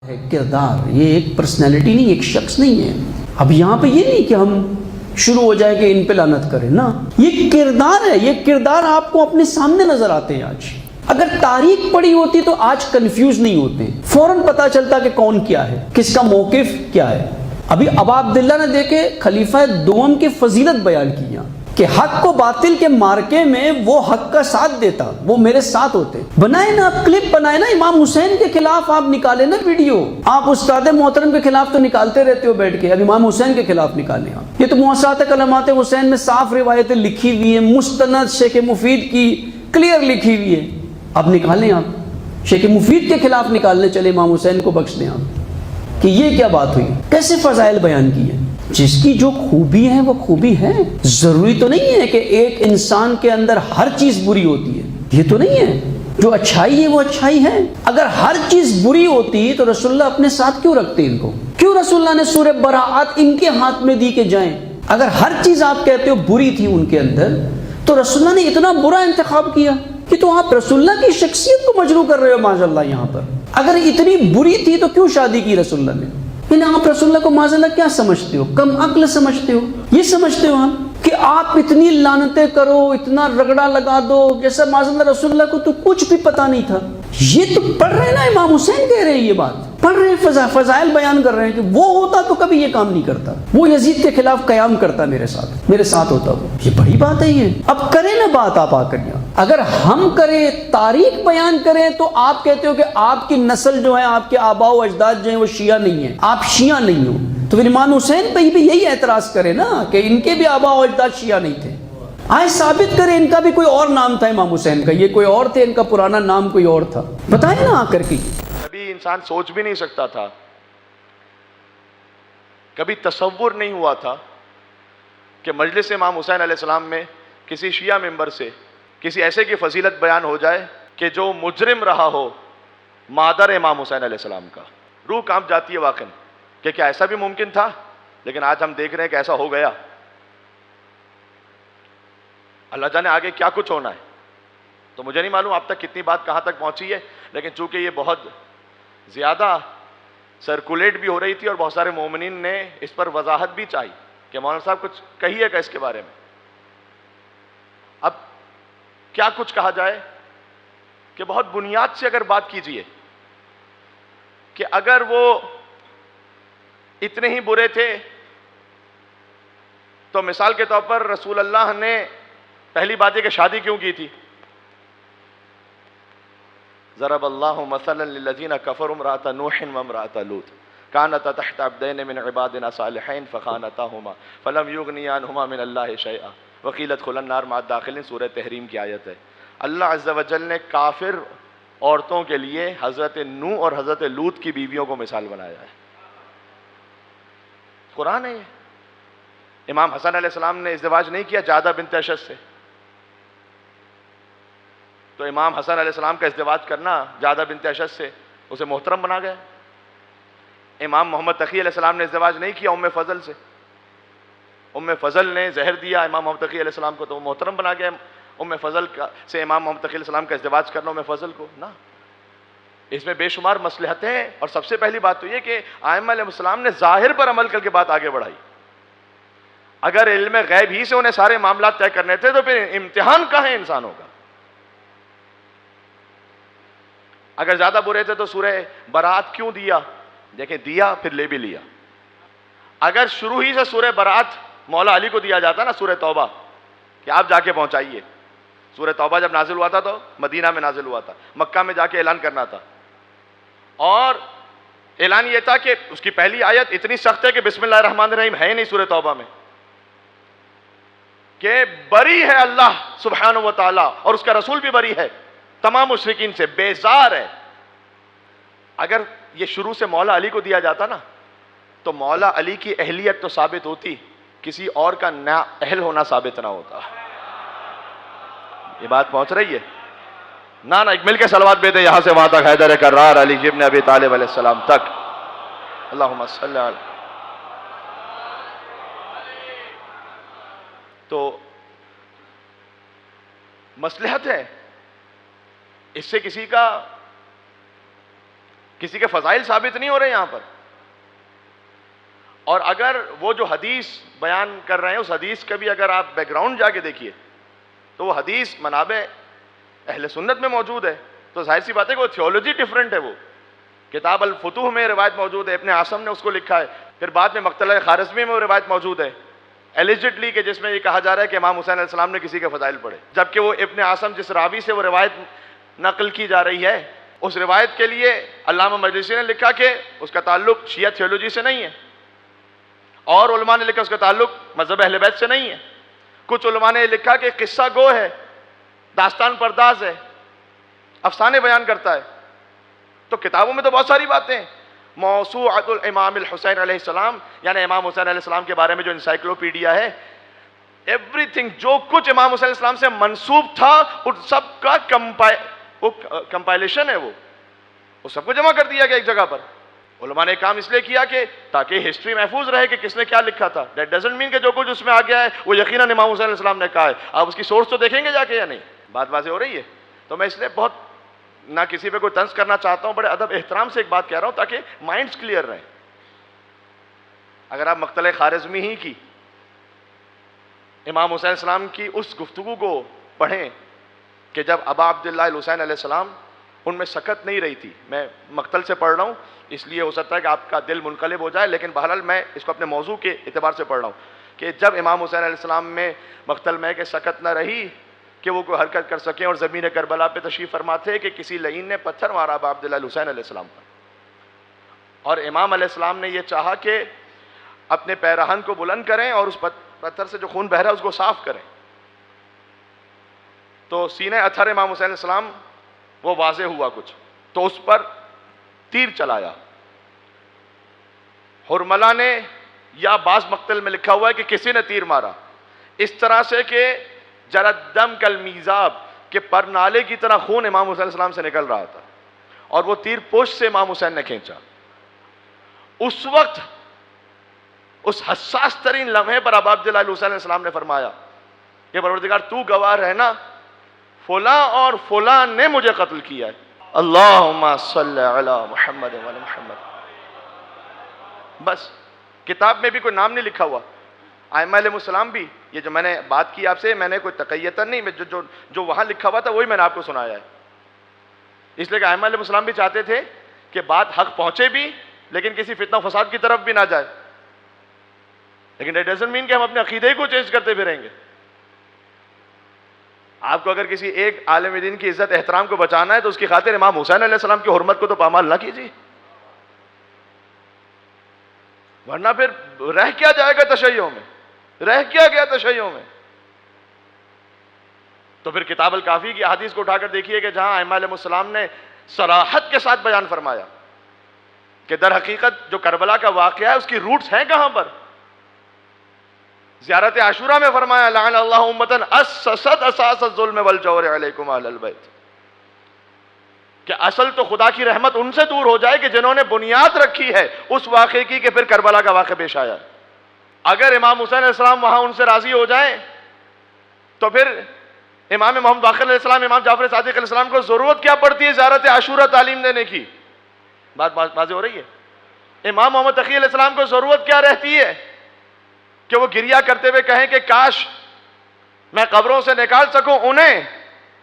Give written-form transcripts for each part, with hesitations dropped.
کردار یہ ایک پرسنالٹی نہیں، ایک شخص نہیں ہے. اب یہاں پہ یہ نہیں کہ ہم شروع ہو جائے کہ ان پہ لعنت کریں نا، یہ کردار ہے. یہ کردار آپ کو اپنے سامنے نظر آتے ہیں. آج اگر تاریخ پڑھی ہوتی تو آج کنفیوز نہیں ہوتے، فوراً پتا چلتا کہ کون کیا ہے، کس کا موقف کیا ہے. ابھی ابا عبداللہ نے دیکھے خلیفہ دوم کی فضیلت بیان کی کہ حق کو باطل کے مارکے میں وہ حق کا ساتھ دیتا، وہ میرے ساتھ ہوتے. بنائے نا، آپ کلپ بنائے نا امام حسین کے خلاف، آپ نکالے نا ویڈیو. آپ استاد محترم کے خلاف تو نکالتے رہتے ہو بیٹھ کے، اب امام حسین کے خلاف نکالیں آپ. یہ تو موسوعات کلمات حسین میں صاف روایتیں لکھی ہوئی ہیں، مستند شیخ مفید کی کلیئر لکھی ہوئی ہے. اب نکالیں آپ شیخ مفید کے خلاف نکالنے چلے، امام حسین کو بخش دیں آپ کہ یہ کیا بات ہوئی، کیسے فضائل بیان کی ہے. جس کی جو خوبی ہے وہ خوبی ہے. ضروری تو نہیں ہے کہ ایک انسان کے اندر ہر چیز بری ہوتی ہے، یہ تو نہیں ہے. جو اچھائی ہے وہ اچھائی ہے. اگر ہر چیز بری ہوتی تو رسول اللہ اپنے ساتھ کیوں رکھتے ان کو؟ کیوں رسول اللہ نے سورہ براءت ان کے ہاتھ میں دی کہ جائیں؟ اگر ہر چیز آپ کہتے ہو بری تھی ان کے اندر تو رسول اللہ نے اتنا برا انتخاب کیا کہ تو آپ رسول اللہ کی شخصیت کو مجروح کر رہے ہو معاذ اللہ. یہاں پر اگر اتنی بری تھی تو کیوں شادی کی رسول اللہ نے؟ آپ رسول اللہ کو معاذ اللہ کیا سمجھتے ہو؟ کم عقل سمجھتے ہو؟ یہ سمجھتے ہو آپ کہ آپ اتنی لعنتیں کرو، اتنا رگڑا لگا دو جیسا معاذ اللہ رسول اللہ کو تو کچھ بھی پتا نہیں تھا. یہ تو پڑھ رہے ہیں نا، امام حسین کہہ رہے ہیں، یہ بات پڑھ رہے ہیں، فضائل بیان کر رہے ہیں کہ وہ ہوتا تو کبھی یہ کام نہیں کرتا، وہ یزید کے خلاف قیام کرتا، میرے ساتھ ہوتا وہ. یہ بڑی بات ہے. یہ اب کریں نا بات آپ آ کر یہاں. اگر ہم کریں، تاریخ بیان کریں تو آپ کہتے ہو کہ آپ کی نسل جو ہے، آپ کے آباء و اجداد جو ہیں وہ شیعہ نہیں ہیں، آپ شیعہ نہیں ہو. تو پھر امام حسین پہ بھی یہی اعتراض کرے نا کہ ان کے بھی آباء و اجداد شیعہ نہیں تھے. آئے ثابت کرے ان کا بھی کوئی اور نام تھا امام حسین کا، یہ کوئی اور تھے، ان کا پرانا نام کوئی اور تھا. بتائیں نا آ کر کے. کبھی انسان سوچ بھی نہیں سکتا تھا، کبھی تصور نہیں ہوا تھا کہ مجلس امام حسین علیہ السلام میں کسی شیعہ ممبر سے کسی ایسے کی فضیلت بیان ہو جائے کہ جو مجرم رہا ہو مادر امام حسین علیہ السلام کا. روح کانپ جاتی ہے واقعا کہ کیا ایسا بھی ممکن تھا. لیکن آج ہم دیکھ رہے ہیں کہ ایسا ہو گیا. اللہ جانے آگے کیا کچھ ہونا ہے. تو مجھے نہیں معلوم آپ تک کتنی بات کہاں تک پہنچی ہے، لیکن چونکہ یہ بہت زیادہ سرکولیٹ بھی ہو رہی تھی اور بہت سارے مومنین نے اس پر وضاحت بھی چاہی کہ مولانا صاحب کچھ کہیے گا اس کے بارے میں. اب کیا کچھ کہا جائے کہ بہت بنیاد سے اگر بات کیجئے کہ اگر وہ اتنے ہی برے تھے تو مثال کے طور پر رسول اللہ نے پہلی بات یہ کہ شادی کیوں کی تھی؟ ضرب اللہ مثلا للذین کفروا امرأۃ نوح وامرأۃ لوط كانتا تحت عبدین من عبادنا صالحین فخانتاہما فلم یغنیا عنہما من اللہ شیئا وقیل ادخلا النار مع الداخلین. سورہ تحریم کی آیت ہے. اللہ عز و جل نے کافر عورتوں کے لیے حضرت نوح اور حضرت لوط کی بیویوں کو مثال بنایا ہے. قرآن ہے یہ. امام حسن علیہ السلام نے ازدواج نہیں کیا جادہ بنت اشد سے، تو امام حسن علیہ السلام کا ازدواج کرنا جادہ بنت اشد سے اسے محترم بنا گیا. امام محمد تقی علیہ السلام نے ازدواج نہیں کیا ام فضل سے، ام فضل نے زہر دیا امام محمد تقی علیہ السلام کو تو وہ محترم بنا گیا. ام فضل سے امام محمد تقی علیہ السلام کا ازدواج کرنا ام فضل کو نا. اس میں بے شمار مصلحتیں ہیں. اور سب سے پہلی بات تو یہ کہ ائمہ علیہ السلام نے ظاہر پر عمل کر کے بات آگے بڑھائی. اگر علم غیب ہی سے انہیں سارے معاملات طے کرنے تھے تو پھر امتحان کہاں ہے انسانوں کا؟ اگر زیادہ برے تھے تو سورہ براءت کیوں دیا؟ دیکھیں دیا پھر لے بھی لیا. اگر شروع ہی سے سورہ براءت مولا علی کو دیا جاتا نا سورہ توبہ کہ آپ جا کے پہنچائیے. سورہ توبہ جب نازل ہوا تھا تو مدینہ میں نازل ہوا تھا، مکہ میں جا کے اعلان کرنا تھا. اور اعلان یہ تھا کہ اس کی پہلی آیت اتنی سخت ہے کہ بسم اللہ الرحمن الرحیم ہے نہیں سورہ توبہ میں، کہ بری ہے اللہ سبحانہ و تعالی اور اس کا رسول بھی بری ہے تمام مشرکین سے، بیزار ہے. اگر یہ شروع سے مولا علی کو دیا جاتا نا تو مولا علی کی اہلیت تو ثابت ہوتی، کسی اور کا نا اہل ہونا ثابت نہ ہوتا. یہ بات پہنچ رہی ہے نا؟ ایک مل کے صلوات بھیجیں یہاں سے وہاں تک، حیدر کرار علی ابن ابی طالب علیہ السلام تک. اللہم صلی علی. تو مصلحت ہے، اس سے کسی کا کسی کے فضائل ثابت نہیں ہو رہے یہاں پر. اور اگر وہ جو حدیث بیان کر رہے ہیں اس حدیث کا بھی اگر آپ بیک گراؤنڈ جا کے دیکھیے تو وہ حدیث منابع اہل سنت میں موجود ہے. تو ظاہر سی بات ہے کہ وہ تھیولوجی ڈیفرنٹ ہے. وہ کتاب الفتوح میں روایت موجود ہے, ابن عاصم نے اس کو لکھا ہے. پھر بعد میں مقتلہ خارزمی میں وہ روایت موجود ہے ایلیجڈلی, کہ جس میں یہ کہا جا رہا ہے کہ امام حسین علیہ السلام نے کسی کے فضائل پڑھے, جبکہ وہ ابن عاصم جس راوی سے وہ روایت نقل کی جا رہی ہے اس روایت کے لیے علامہ مجلسی نے لکھا کہ اس کا تعلق شیعہ تھیولوجی سے نہیں ہے, اور علماء نے لکھا اس کا تعلق مذہب اہل بیت سے نہیں ہے. کچھ علماء نے لکھا کہ قصہ گو ہے, داستان پرداز ہے, افسانے بیان کرتا ہے. تو کتابوں میں تو بہت ساری باتیں ہیں. موسوعۃ الامام الحسین علیہ السلام, یعنی امام حسین علیہ السلام کے بارے میں جو انسائکلوپیڈیا ہے, ایوری تھنگ جو کچھ امام حسین علیہ السلام سے منسوب تھا ان سب کا کمپائلیشن ہے. وہ سب کو جمع کر دیا گیا ایک جگہ پر. علماء نے کام اس لیے کیا کہ تاکہ ہسٹری محفوظ رہے کہ کس نے کیا لکھا تھا. دیٹ ڈزنٹ مین کہ جو کچھ اس میں آ گیا ہے وہ یقیناً امام حسین علیہ السلام نے کہا ہے. آپ اس کی سورس تو دیکھیں گے جا کے یا نہیں؟ بات واضح ہو رہی ہے. تو میں اس لیے بہت نہ کسی پہ کوئی طنز کرنا چاہتا ہوں, بڑے ادب احترام سے ایک بات کہہ رہا ہوں تاکہ مائنڈز کلیئر رہیں. اگر آپ مقتلہ خارزمی ہی کی امام حسین علیہ السلام کی اس گفتگو کو پڑھیں کہ جب ابا عبداللہ الحسین علیہ السلام ان میں سکت نہیں رہی تھی, میں مقتل سے پڑھ رہا ہوں اس لیے ہو سکتا ہے کہ آپ کا دل منقلب ہو جائے, لیکن بہرحال میں اس کو اپنے موضوع کے اعتبار سے پڑھ رہا ہوں کہ جب امام حسین علیہ السلام میں مقتل میں کہ سکت نہ رہی کہ وہ کوئی حرکت کر سکیں, اور زمین کربلا پہ تشریف فرما تھے کہ کسی لعین نے پتھر مارا ابا عبداللہ الحسین علیہ السلام پر, اور امام علیہ السلام نے یہ چاہا کہ اپنے پیرہن کو بلند کریں اور اس پتھر سے جو خون بہ رہا ہے اس کو صاف کریں. تو سینہ اتھر امام حسین علیہ السلام وہ واضح ہوا کچھ, تو اس پر تیر چلایا. حرملہ نے یا بعض مقتل میں لکھا ہوا ہے کہ کسی نے تیر مارا اس طرح سے کہ جرد دم کالمیزاب, کہ پر نالے کی طرح خون امام حسین علیہ السلام سے نکل رہا تھا, اور وہ تیر پشت سے امام حسین نے کھینچا. اس وقت اس حساس ترین لمحے پر ابا عبداللہ الحسین علیہ السلام نے فرمایا کہ پروردگار تو گواہ رہنا, فلاں اور فلاں نے مجھے قتل کیا ہے. اللہم صلی علی محمد و علی محمد. بس کتاب میں بھی کوئی نام نہیں لکھا ہوا. ائمہ علیہ السلام بھی, یہ جو میں نے بات کی آپ سے, میں نے کوئی تقیتاً نہیں, جو وہاں لکھا ہوا تھا وہی میں نے آپ کو سنایا ہے. اس لیے کہ ائمہ علیہ السلام بھی چاہتے تھے کہ بات حق پہنچے بھی لیکن کسی فتنہ و فساد کی طرف بھی نہ جائے. لیکن دیٹ ڈزنٹ مین کہ ہم اپنے عقیدے کو چینج کرتے پھریں گے. آپ کو اگر کسی ایک عالم دین کی عزت احترام کو بچانا ہے تو اس کی خاطر امام حسین علیہ السلام کی حرمت کو تو پامال نہ کیجیے, ورنہ پھر رہ کیا جائے گا تشیعوں میں, رہ کیا گیا تشیعوں میں. تو پھر کتاب الکافی کی احادیث کو اٹھا کر دیکھیے کہ جہاں ائمہ علیہ السلام نے صراحت کے ساتھ بیان فرمایا کہ در حقیقت جو کربلا کا واقعہ ہے اس کی روٹس ہیں کہاں پر. زیارت عاشورہ میں فرمایا لعن اللہ امتن اسست اساس الظلم والجور علیکم اہل البیت, کہ اصل تو خدا کی رحمت ان سے دور ہو جائے کہ جنہوں نے بنیاد رکھی ہے اس واقعے کی کہ پھر کربلا کا واقعہ پیش آیا. اگر امام حسین علیہ السلام وہاں ان سے راضی ہو جائیں تو پھر امام محمد باقر علیہ السلام, امام جعفر صادق علیہ السلام کو ضرورت کیا پڑتی ہے زیارت عاشورہ تعلیم دینے کی؟ بات واضح ہو رہی ہے. امام محمد تقی علیہ السلام کو ضرورت کیا رہتی ہے کہ وہ گریہ کرتے ہوئے کہیں کہ کاش میں قبروں سے نکال سکوں انہیں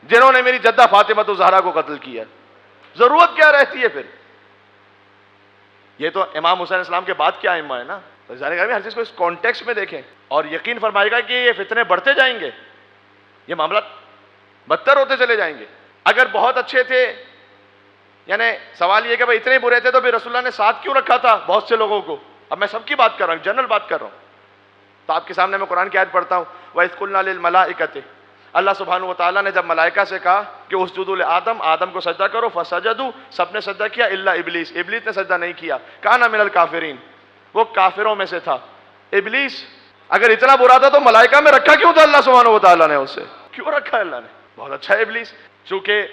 جنہوں نے میری جدہ فاطمہ الزہرا کو قتل کیا. ضرورت کیا رہتی ہے پھر؟ یہ تو امام حسین علیہ السلام کے بعد کیا ائمہ ہے نا. تو ہر چیز کو اس کانٹیکسٹ میں دیکھیں اور یقین فرمائے گا کہ یہ فتنے بڑھتے جائیں گے, یہ معاملات بدتر ہوتے چلے جائیں گے. اگر بہت اچھے تھے, یعنی سوال یہ کہ بھائی اتنے برے تھے تو پھر رسول اللہ نے ساتھ کیوں رکھا تھا بہت سے لوگوں کو؟ اب میں سب کی بات کر رہا ہوں, جنرل بات کر رہا ہوں. تو آپ کے سامنے میں قرآن کی آیت پڑھتا ہوں, وَإِذْ قُلْنَا لِلْمَلَائِكَةِ, اللہ سبحانہ وتعالیٰ نے جب ملائکہ سے کہا کہ اسجدوا لآدم, آدم کو سجدہ کرو, فسجدوا, سب نے سجدہ کیا, الا ابلیس, ابلیس نے سجدہ نہیں کیا, کان من الکافرین, وہ کافروں میں سے تھا. ابلیس اگر اتنا برا تھا تو ملائکہ میں رکھا کیوں تھا اللہ سبحانہ وتعالیٰ نے؟ اسے کیوں رکھا اللہ نے؟ بہت اچھا ہے ابلیس. چونکہ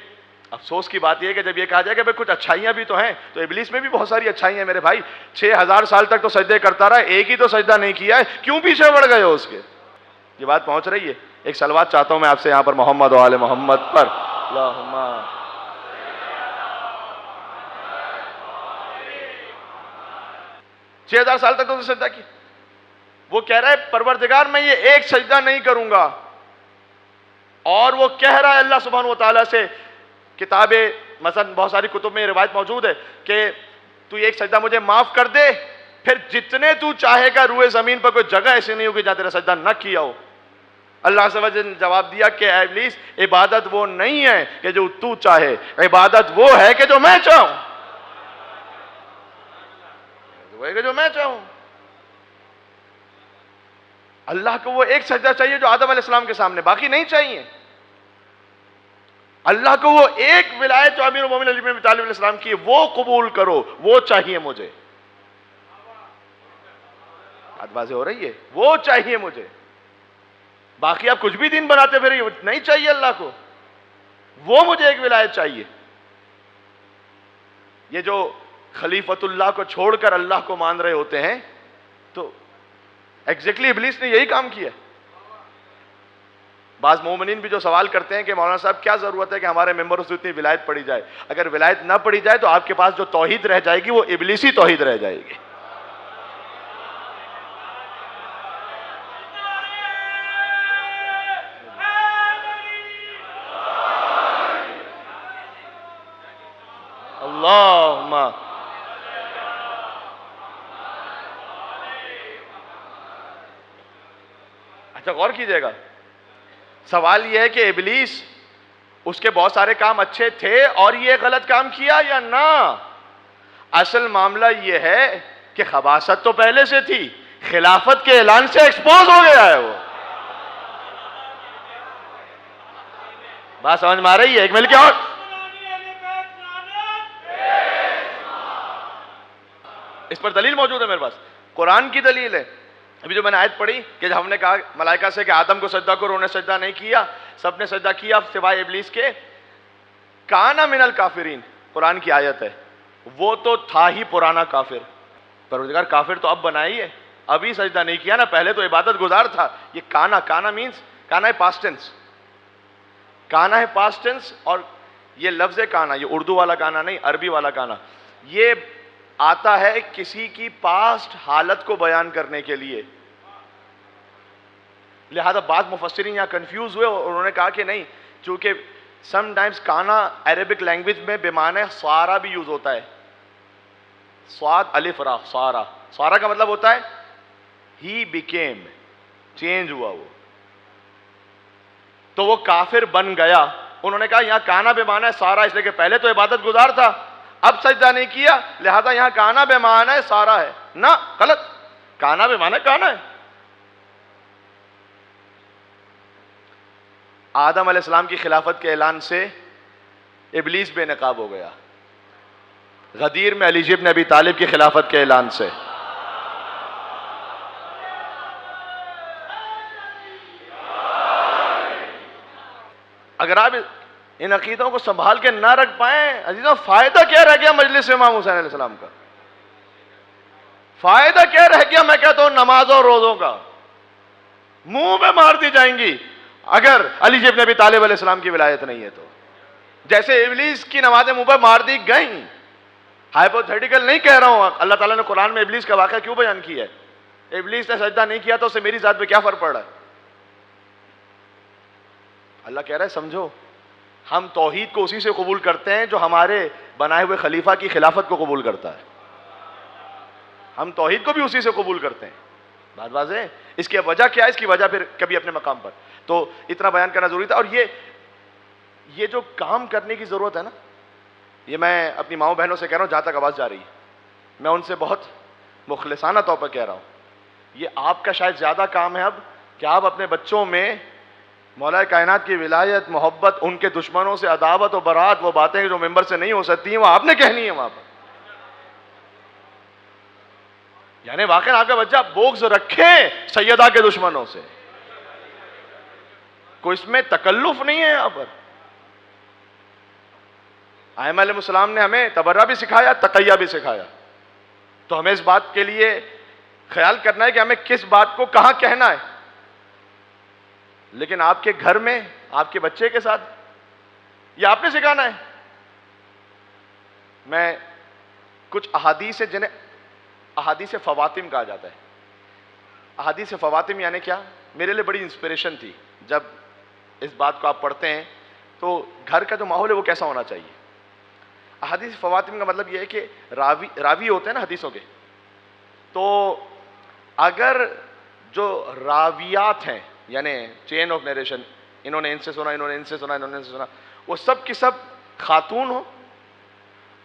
افسوس کی بات یہ ہے کہ جب یہ کہا جائے کہ بھئی کچھ اچھائیاں بھی تو ہیں, تو ابلیس میں بھی بہت ساری اچھائیاں ہیں میرے بھائی. 6000 سال تک تو سجدے کرتا رہا, ایک ہی تو سجدہ نہیں کیا ہے, کیوں پیچھے بڑھ گئے ہو اس کے؟ یہ بات پہنچ رہی ہے. ایک صلوات چاہتا ہوں میں آپ سے یہاں پر محمد و آل محمد پر. اللہم 6000 سال تک تو اس نے سجدہ کیا. وہ کہہ رہا ہے پروردگار میں یہ ایک سجدہ نہیں کروں گا. اور وہ کہہ رہا ہے اللہ سبحانہ و تعالیٰ سے, کتابیں مثلا بہت ساری کتب میں یہ روایت موجود ہے کہ تو یہ ایک سجدہ مجھے معاف کر دے, پھر جتنے تو چاہے گا روئے زمین پر کوئی جگہ ایسی نہیں ہوگی جہاں تیرا سجدہ نہ کیا ہو. اللہ عز و جل نے جواب دیا کہ اے ابلیس, عبادت وہ نہیں ہے کہ جو تو چاہے, عبادت وہ ہے کہ جو میں چاہوں, وہ ہے کہ جو میں چاہوں. اللہ کو وہ ایک سجدہ چاہیے جو آدم علیہ السلام کے سامنے, باقی نہیں چاہیے. اللہ کو وہ ایک ولایت جو امیر المومنین علی بن ابی طالب علیہ السلام کی وہ قبول کرو, وہ چاہیے مجھے. بات واضح ہو رہی ہے, وہ چاہیے مجھے. باقی آپ کچھ بھی دین بناتے پھر نہیں چاہیے اللہ کو, وہ مجھے ایک ولایت چاہیے. یہ جو خلیفۃ اللہ کو چھوڑ کر اللہ کو مان رہے ہوتے ہیں, تو ایگزیکٹلی ابلیس نے یہی کام کیا. بعض مومنین بھی جو سوال کرتے ہیں کہ مولانا صاحب کیا ضرورت ہے کہ ہمارے ممبروں سے اتنی ولایت پڑھی جائے, اگر ولایت نہ پڑھی جائے تو آپ کے پاس جو توحید رہ جائے گی وہ ابلیسی توحید رہ جائے گی. اللہم اچھا غور کیجئے گا, سوال یہ ہے کہ ابلیس, اس کے بہت سارے کام اچھے تھے اور یہ غلط کام کیا یا نہ. اصل معاملہ یہ ہے کہ خباثت تو پہلے سے تھی, خلافت کے اعلان سے ایکسپوز ہو گیا ہے. وہ بات سمجھ میں آ رہی ہے؟ ایک مل کے اور اس پر دلیل موجود ہے میرے پاس, قرآن کی دلیل ہے. ابھی جو میں نے آیت پڑھی کہ جب ہم نے کہا ملائکہ سے کہ آدم کو سجدہ کرو, انہوں نے سجدہ نہیں کیا, سب نے سجدہ کیا سوائے ابلیس کے. کانا من الکافرین, قرآن کی آیت ہے, وہ تو تھا ہی پرانا کافر. پروردگار کافر تو اب بنائی ہے, ابھی سجدہ نہیں کیا نا, پہلے تو عبادت گزار تھا. یہ کانا مینز, کانا ہے پاسٹ ٹینس, کانا ہے پاسٹ ٹینس. اور یہ لفظ کانا, یہ اردو والا کانا نہیں, عربی والا کانا, یہ آتا ہے کسی کی پاسٹ حالت کو بیان کرنے کے لیے. لہذا بعض مفسرین یہاں کنفیوز ہوئے اور انہوں نے کہا کہ نہیں, چونکہ سم ٹائمز کانا عربک لینگویج میں بمعنی سارا بھی یوز ہوتا ہے. سواد الف را, سارا, سارا کا مطلب ہوتا ہے ہی بیکیم, چینج ہوا وہ, تو وہ کافر بن گیا. انہوں نے کہا یہاں کانا بمعنی ہے سارا, اس لیے کہ پہلے تو عبادت گزار تھا, اب سجدہ نہیں کیا, لہذا یہاں کانا بمعنی ہے سارا ہے. نہ, غلط, کانا بمعنی کانا ہے. آدم علیہ السلام کی خلافت کے اعلان سے ابلیس بے نقاب ہو گیا. غدیر میں علی ابن ابی طالب کی خلافت کے اعلان سے. اگر آپ ان عقیدوں کو سنبھال کے نہ رکھ پائیں عزیزوں, فائدہ کیا رہ گیا مجلس امام حسین علیہ السلام کا؟ فائدہ کیا رہ گیا میں کہتا ہوں نمازوں اور روزوں کا؟ منہ میں مار دی جائیں گی اگر علی ابن ابی طالب علیہ السلام کی ولایت نہیں ہے تو. جیسے ابلیس کی نمازیں منہ پر مار دی گئیں. ہائپوتھیٹیکل نہیں کہہ رہا ہوں, اللہ تعالیٰ نے قرآن میں ابلیس کا واقعہ کیوں بیان کیا ہے؟ ابلیس نے سجدہ نہیں کیا تو اسے میری ذات پہ کیا فرق پڑ رہا ہے؟ اللہ کہہ رہا ہے سمجھو, ہم توحید کو اسی سے قبول کرتے ہیں جو ہمارے بنائے ہوئے خلیفہ کی خلافت کو قبول کرتا ہے. ہم توحید کو بھی اسی سے قبول کرتے ہیں. بات واضح ہے؟ اس کی وجہ کیا ہے؟ اس کی وجہ پھر کبھی اپنے مقام پر, تو اتنا بیان کرنا ضروری تھا. اور یہ جو کام کرنے کی ضرورت ہے نا, یہ میں اپنی ماؤں بہنوں سے کہہ رہا ہوں جہاں تک آواز جا رہی ہے, میں ان سے بہت مخلصانہ طور پر کہہ رہا ہوں, یہ آپ کا شاید زیادہ کام ہے اب کہ آپ اپنے بچوں میں مولا کائنات کی ولایت, محبت, ان کے دشمنوں سے عداوت و برات, وہ باتیں جو ممبر سے نہیں ہو سکتی ہیں وہ آپ نے کہنی ہے وہاں پر. یعنی واقعا آپ کا بچہ بغض رکھے سیدہ کے دشمنوں سے, کوئی اس میں تکلف نہیں ہے. یہاں پر ائمہ علیہ السلام نے ہمیں تبرہ بھی سکھایا, تقیہ بھی سکھایا, تو ہمیں اس بات کے لیے خیال کرنا ہے کہ ہمیں کس بات کو کہاں کہنا ہے. لیکن آپ کے گھر میں آپ کے بچے کے ساتھ یہ آپ نے سکھانا ہے. میں کچھ احادیث ہیں جنہیں احادیث فواتم کہا جاتا ہے. احادیث فواتم یعنی کیا؟ میرے لیے بڑی انسپریشن تھی جب اس بات کو آپ پڑھتے ہیں تو گھر کا جو ماحول ہے وہ کیسا ہونا چاہیے. احادیث فواتم کا مطلب یہ ہے کہ راوی ہوتے ہیں نا حدیثوں کے, تو اگر جو راویات ہیں یعنی چین آف نیریشن, انہوں نے ان سے سنا, انہوں نے ان سے سنا, انہوں نے ان سے سنا, وہ سب کی سب خاتون ہو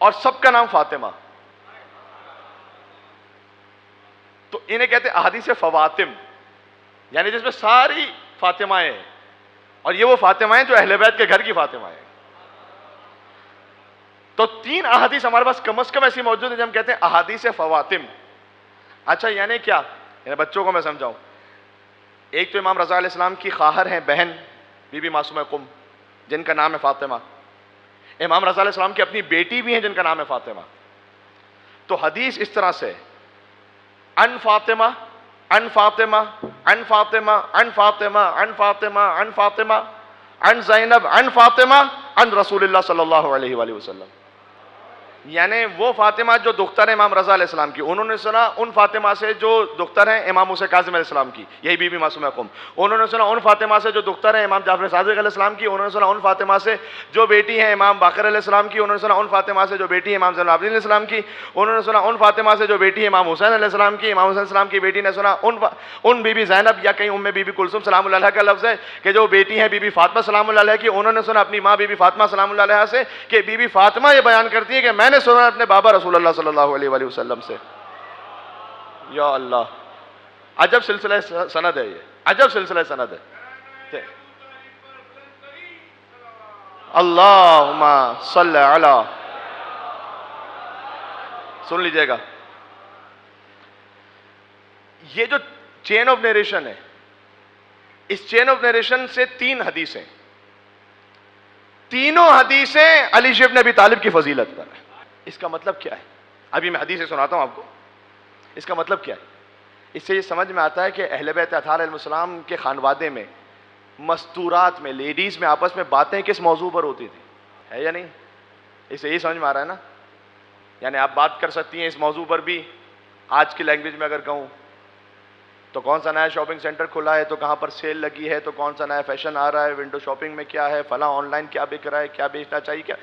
اور سب کا نام فاطمہ, تو انہیں کہتے ہیں احادیث فواتم, یعنی جس میں ساری فاطمائیں ہیں, اور یہ وہ فاطمائیں جو اہل بیت کے گھر کی فاطمائیں ہیں. تو 3 احادیث ہمارے پاس کم از کم ایسی موجود ہیں جو ہم کہتے ہیں احادیث فواتم. اچھا یعنی کیا؟ یعنی بچوں کو میں سمجھاؤں. ایک تو امام رضا علیہ السلام کی خواہر ہیں بہن بی بی معصومہ قم جن کا نام ہے فاطمہ. امام رضا علیہ السلام کی اپنی بیٹی بھی ہیں جن کا نام ہے فاطمہ. تو حدیث اس طرح سے ان فاطمہ ان فاطمہ ان فاطمہ ان فاطمہ ان فاطمہ ان فاطمہ ان زینب ان فاطمہ ان رسول اللہ صلی اللہ علیہ وآلہ وسلم. یعنی وہ فاطمہ جو دختر ہیں امام رضا علیہ السلام کی, انہوں نے سنا ان فاطمہ سے جو دختر ہیں امام موسیٰ کاظم علیہ السلام کی, یہی بی بی معصومہ قم. انہوں نے سنا ان فاطمہ سے جو دختر ہیں امام جعفر صادق علیہ السلام کی. انہوں نے سنا ان فاطمہ سے جو بیٹی ہیں امام باقر علیہ السلام کی. انہوں نے سنا ان فاطمہ سے جو بیٹی ہے امام زین العابدین علیہ السلام کی. انہوں نے سنا ان فاطمہ سے جو بیٹی ہے امام حسین علیہ السلام کی. امام حسین علیہ السلام کی بیٹی نے سنا ان بی بی زینب یا کہیں بی بی کلثوم سلام اللہ علیہ کا لفظ ہے کہ جو بیٹی ہیں بی بی فاطمہ سلام اللہ علیہ کی. انہوں نے سنا اپنی ماں بی بی فاطمہ سلام اللہ علیہ سے کہ بی بی فاطمہ یہ بیان کرتی ہے کہ میں نے سنا اپنے بابا رسول اللہ صلی اللہ علیہ وآلہ وسلم سے. یا اللہ, عجب سلسلہ سند ہے, یہ عجب سلسلہ سند ہے. اللہم صلی علی, سن لیجئے گا. یہ جو چین آف نیریشن ہے, اس چین آف نیریشن سے 3 حدیثیں, تینوں حدیثیں علی بن ابی طالب کی فضیلت پر ہیں. اس کا مطلب کیا ہے؟ ابھی میں حدیثیں سناتا ہوں آپ کو. اس کا مطلب کیا ہے؟ اس سے یہ سمجھ میں آتا ہے کہ اہل بیت اطہار علیہ السلام کے خانوادے میں, مستورات میں, لیڈیز میں آپس میں باتیں کس موضوع پر ہوتی تھی, ہے یا نہیں؟ اس سے یہ سمجھ میں آ رہا ہے نا. یعنی آپ بات کر سکتی ہیں اس موضوع پر بھی. آج کی لینگویج میں اگر کہوں تو کون سا نیا شاپنگ سینٹر کھلا ہے, تو کہاں پر سیل لگی ہے, تو کون سا نیا فیشن آ رہا ہے, ونڈو شاپنگ میں کیا ہے, فلاں آن لائن کیا بک رہا ہے, کیا بیچنا چاہیے, کیا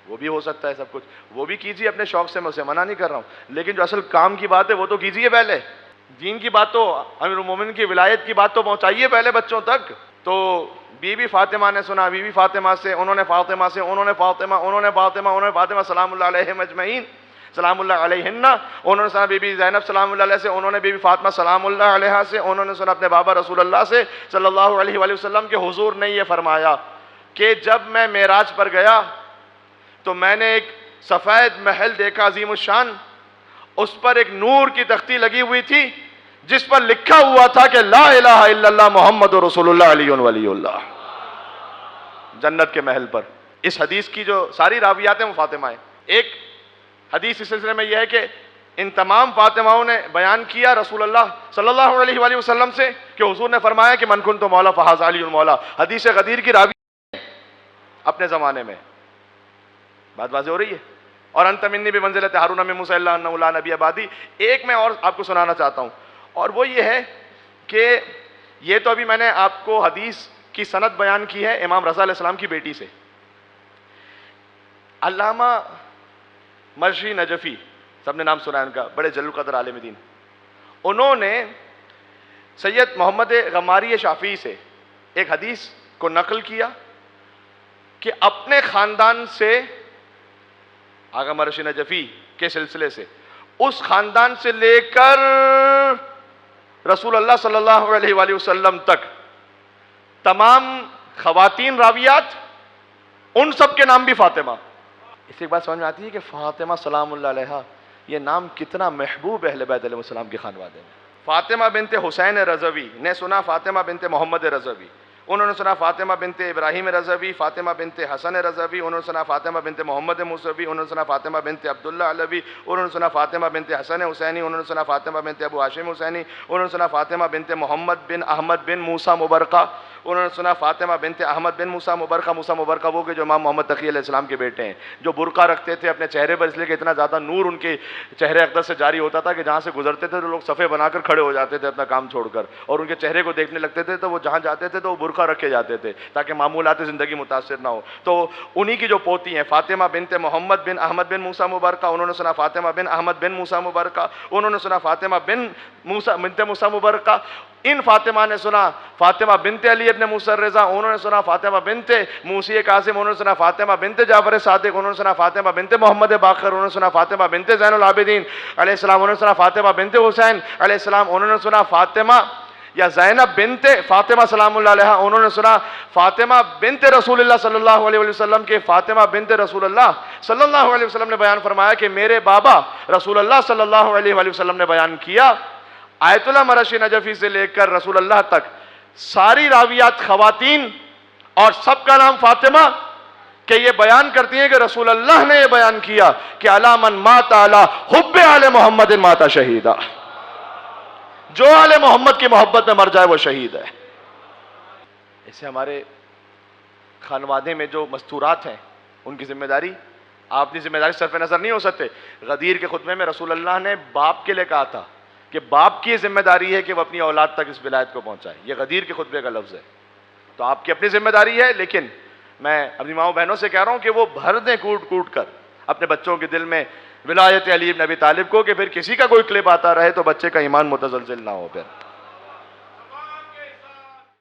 وہ بھی ہو سکتا ہے. سب کچھ وہ بھی کیجیے اپنے شوق سے, میں اسے منع نہیں کر رہا ہوں, لیکن جو اصل کام کی بات ہے وہ تو کیجیے پہلے. دین کی بات تو, امیر المومنین کی ولایت کی بات تو پہنچائیے پہلے بچوں تک. تو بی بی فاطمہ نے سنا بی بی فاطمہ سے, انہوں نے فاطمہ سے, انہوں نے فاطمہ, انہوں نے فاطمہ, انہوں نے فاطمہ سلام اللہ علیہم اجمعین سلام اللہ علیہن. انہوں نے سنا بی بی زینب سلام اللہ علیہ سے, انہوں نے بی بی فاطمہ سلام اللہ علیہ سے, انہوں نے سنا اپنے بابا رسول اللہ سے صلی اللہ علیہ وآلہ وسلم کے حضور نے یہ فرمایا کہ جب میں معراج پر گیا تو میں نے ایک سفید محل دیکھا عظیم الشان, اس پر ایک نور کی تختی لگی ہوئی تھی جس پر لکھا ہوا تھا کہ لا الہ الا اللہ محمد رسول اللہ علی ولی اللہ. جنت کے محل پر. اس حدیث کی جو ساری راویات ہیں وہ فاطمہ ہیں. ایک حدیث اس سلسلے میں یہ ہے کہ ان تمام فاطمہوں نے بیان کیا رسول اللہ صلی اللہ علیہ وآلہ وسلم سے کہ حضور نے فرمایا کہ من کنت مولا فہذا علی مولا. حدیث غدیر کی راوی اپنے زمانے میں. بات واضح ہو رہی ہے. اور انت منی بمنزلۃ ہارون من موسیٰ الا انہ لا نبی بعدی. ایک میں اور آپ کو سنانا چاہتا ہوں, اور وہ یہ ہے کہ یہ تو ابھی میں نے آپ کو حدیث کی سند بیان کی ہے امام رضا علیہ السلام کی بیٹی سے. علامہ مرشی نجفی, سب نے نام سنا ہے ان کا, بڑے جلیل القدر عالم دین. انہوں نے سید محمد غماری شافعی سے ایک حدیث کو نقل کیا کہ اپنے خاندان سے, آغا مرشی نجفی کے سلسلے سے, اس خاندان سے لے کر رسول اللہ صلی اللہ علیہ وآلہ وسلم تک تمام خواتین راویات, ان سب کے نام بھی فاطمہ. اس سے ایک بات سمجھ میں آتی ہے کہ فاطمہ سلام اللہ علیہ یہ نام کتنا محبوب اہل بیت علیہ السلام کے خانوادے میں. فاطمہ بنت حسین رضوی نے سنا فاطمہ بنت محمد رضوی, انہوں نے سنا فاطمہ بنت ابراہیم رضوی، فاطمہ بنت حسن رضوی، انہوں نے سنا فاطمہ بنت محمد موسوی، انہوں نے سنا فاطمہ بنت عبداللہ علوی، انہوں نے سنا فاطمہ بنت حسن حسینی، انہوں نے سنا فاطمہ بنت ابو ہاشم حسینی، انہوں نے سنا فاطمہ بنت محمد بن احمد بن موسیٰ مبرقہ، انہوں نے سنا فاطمہ بنت احمد بن موسیٰ مبرقہ۔ موسیٰ مبرقہ وہ کہ جو امام محمد تقی علیہ السلام کے بیٹے ہیں، جو برقع رکھتے تھے اپنے چہرے پر، اس لیے کہ اتنا زیادہ نور ان کے چہرے اقدس سے جاری ہوتا تھا کہ جہاں سے گزرتے تھے تو لوگ صفے بنا کر کھڑے ہو جاتے تھے اپنا کام چھوڑ کر، اور ان کے چہرے کو دیکھنے لگتے تھے تو وہ جہاں جاتے تھے تو وہ برقع رکھ کے جاتے تھے تاکہ معمولات زندگی متاثر نہ ہو۔ تو انہی کی جو پوتی ہیں فاطمہ بنت محمد بن احمد بن موسیٰ مبرقہ، انہوں نے سنا فاطمہ بن احمد بن موسیٰ مبرقہ، انہوں نے سنا فاطمہ بنت موسیٰ مبرقہ۔ ان فاطمہ نے سنا فاطمہ بنت علی ابن موسیٰ الرضا، انہوں نے سنا فاطمہ بنت موسی کاظم، انہوں نے سنا فاطمہ بنت جعفر صادق، انہوں نے سنا فاطمہ بنت محمد باقر، انہوں نے سنا فاطمہ بنت زین العابدین علیہ السلام، انہوں نے سنا فاطمہ بنت حسین علیہ السلام، انہوں نے سنا فاطمہ یا زینب بنت فاطمہ سلام اللہ علیہ، انہوں نے سنا فاطمہ بنت رسول اللہ صلی اللہ علیہ وسلم کے فاطمہ بنت رسول اللہ صلی اللہ علیہ وسلم نے بیان فرمایا کہ میرے بابا رسول اللہ صلی اللہ علیہ وسلم نے بیان کیا، آیت اللہ مرشی نجفی سے لے کر رسول اللہ تک ساری راویات خواتین اور سب کا نام فاطمہ، کہ یہ بیان کرتی ہیں کہ رسول اللہ نے یہ بیان کیا کہ علی من مات علی حب آل محمد مات شہیدہ، جو آل محمد کی محبت میں مر جائے وہ شہید ہے۔ اسے ہمارے خانوادے میں جو مستورات ہیں ان کی ذمہ داری، آپ اپنی ذمہ داری صرف نظر نہیں ہو سکتے۔ غدیر کے خطبے میں رسول اللہ نے باپ کے لیے کہا تھا کہ باپ کی یہ ذمہ داری ہے کہ وہ اپنی اولاد تک اس ولایت کو پہنچائے، یہ غدیر کے خطبے کا لفظ ہے۔ تو آپ کی اپنی ذمہ داری ہے، لیکن میں اپنی ماؤں بہنوں سے کہہ رہا ہوں کہ وہ بھر دیں کوٹ کوٹ کر اپنے بچوں کے دل میں ولایت علی بن ابی طالب کو، کہ پھر کسی کا کوئی کلپ آتا رہے تو بچے کا ایمان متزلزل نہ ہو پھر۔